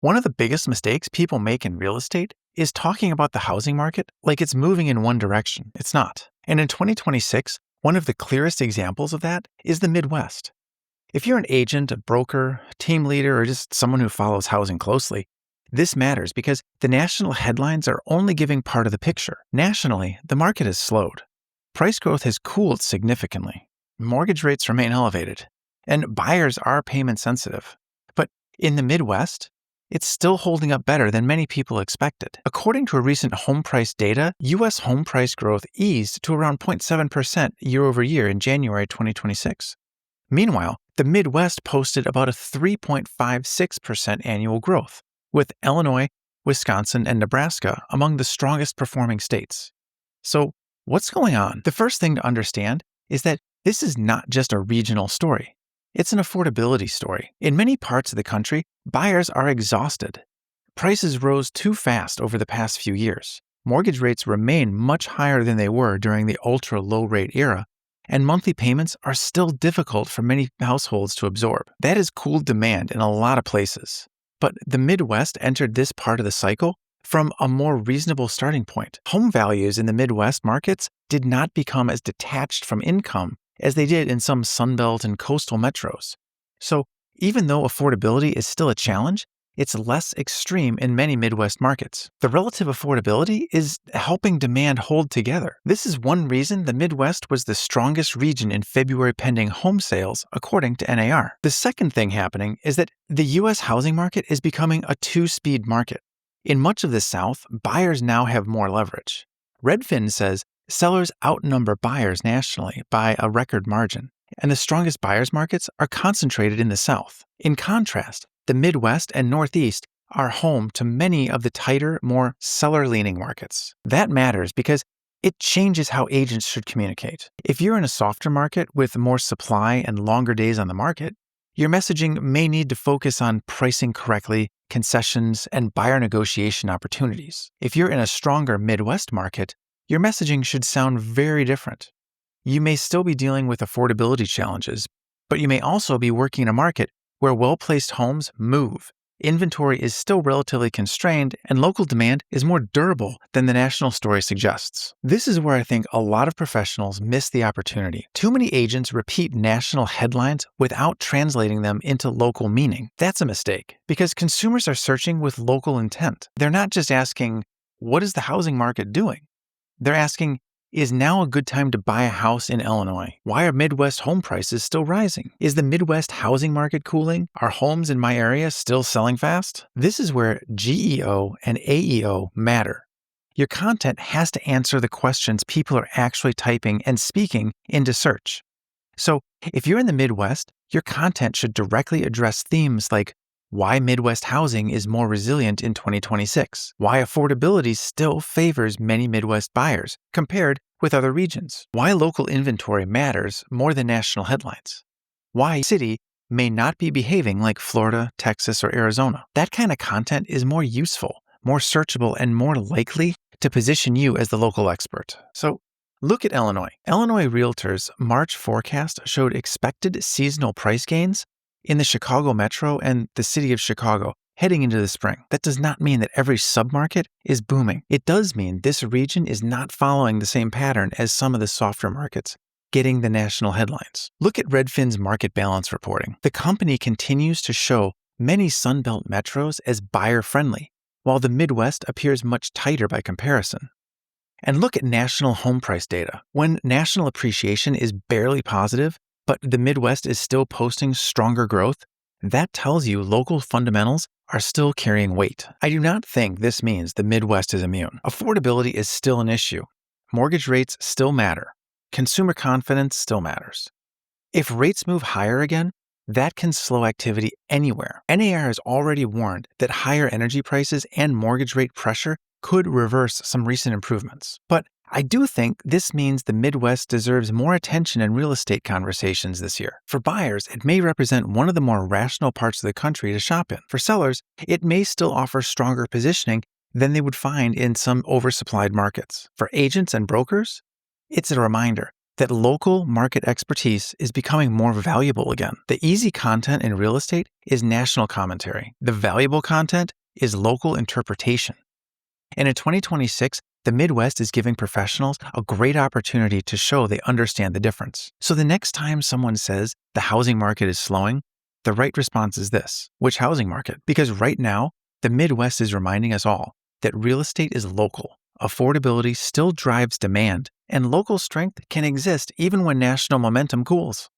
One of the biggest mistakes people make in real estate is talking about the housing market like it's moving in one direction. It's not. And in 2026, one of the clearest examples of that is the Midwest. If you're an agent, a broker, team leader, or just someone who follows housing closely, this matters because the national headlines are only giving part of the picture. Nationally, the market has slowed. Price growth has cooled significantly. Mortgage rates remain elevated, and buyers are payment sensitive. But in the Midwest, it's still holding up better than many people expected. According to a recent home price data, U.S. home price growth eased to around 0.7% year over year in January 2026. Meanwhile, the Midwest posted about a 3.56% annual growth, with Illinois, Wisconsin, and Nebraska among the strongest performing states. So, what's going on? The first thing to understand is that this is not just a regional story. It's an affordability story. In many parts of the country, buyers are exhausted. Prices rose too fast over the past few years. Mortgage rates remain much higher than they were during the ultra-low rate era, and monthly payments are still difficult for many households to absorb. That has cooled demand in a lot of places. But the Midwest entered this part of the cycle from a more reasonable starting point. Home values in the Midwest markets did not become as detached from income as they did in some Sunbelt and coastal metros. So even though affordability is still a challenge, it's less extreme in many Midwest markets. The relative affordability is helping demand hold together. This is one reason the Midwest was the strongest region in February pending home sales, according to NAR. The second thing happening is that the U.S. housing market is becoming a two-speed market. In much of the South, buyers now have more leverage. Redfin says sellers outnumber buyers nationally by a record margin, and the strongest buyers markets are concentrated in the South. In contrast, the Midwest and Northeast are home to many of the tighter, more seller-leaning markets. That matters because it changes how agents should communicate. If you're in a softer market with more supply and longer days on the market, your messaging may need to focus on pricing correctly, concessions, and buyer negotiation opportunities. If you're in a stronger Midwest market, your messaging should sound very different. You may still be dealing with affordability challenges, but you may also be working in a market where well-placed homes move, inventory is still relatively constrained, and local demand is more durable than the national story suggests. This is where I think a lot of professionals miss the opportunity. Too many agents repeat national headlines without translating them into local meaning. That's a mistake, because consumers are searching with local intent. They're not just asking, what is the housing market doing? They're asking, is now a good time to buy a house in Illinois? Why are Midwest home prices still rising? Is the Midwest housing market cooling? Are homes in my area still selling fast? This is where GEO and AEO matter. Your content has to answer the questions people are actually typing and speaking into search. So if you're in the Midwest, your content should directly address themes like why Midwest housing is more resilient in 2026, why affordability still favors many Midwest buyers compared with other regions, why local inventory matters more than national headlines, why a city may not be behaving like Florida, Texas, or Arizona. That kind of content is more useful, more searchable, and more likely to position you as the local expert. So look at Illinois. Illinois Realtors' March forecast showed expected seasonal price gains in the Chicago metro and the city of Chicago heading into the spring. That does not mean that every submarket is booming. It does mean this region is not following the same pattern as some of the softer markets, getting the national headlines. Look at Redfin's market balance reporting. The company continues to show many Sunbelt metros as buyer-friendly, while the Midwest appears much tighter by comparison. And look at national home price data. When national appreciation is barely positive, but the Midwest is still posting stronger growth, that tells you local fundamentals are still carrying weight. I do not think this means the Midwest is immune. Affordability is still an issue. Mortgage rates still matter. Consumer confidence still matters. If rates move higher again, that can slow activity anywhere. NAR has already warned that higher energy prices and mortgage rate pressure could reverse some recent improvements. But I do think this means the Midwest deserves more attention in real estate conversations this year. For buyers, it may represent one of the more rational parts of the country to shop in. For sellers, it may still offer stronger positioning than they would find in some oversupplied markets. For agents and brokers, it's a reminder that local market expertise is becoming more valuable again. The easy content in real estate is national commentary. The valuable content is local interpretation. And in 2026, the Midwest is giving professionals a great opportunity to show they understand the difference. So the next time someone says the housing market is slowing, the right response is this: which housing market? Because right now, the Midwest is reminding us all that real estate is local. Affordability still drives demand, and local strength can exist even when national momentum cools.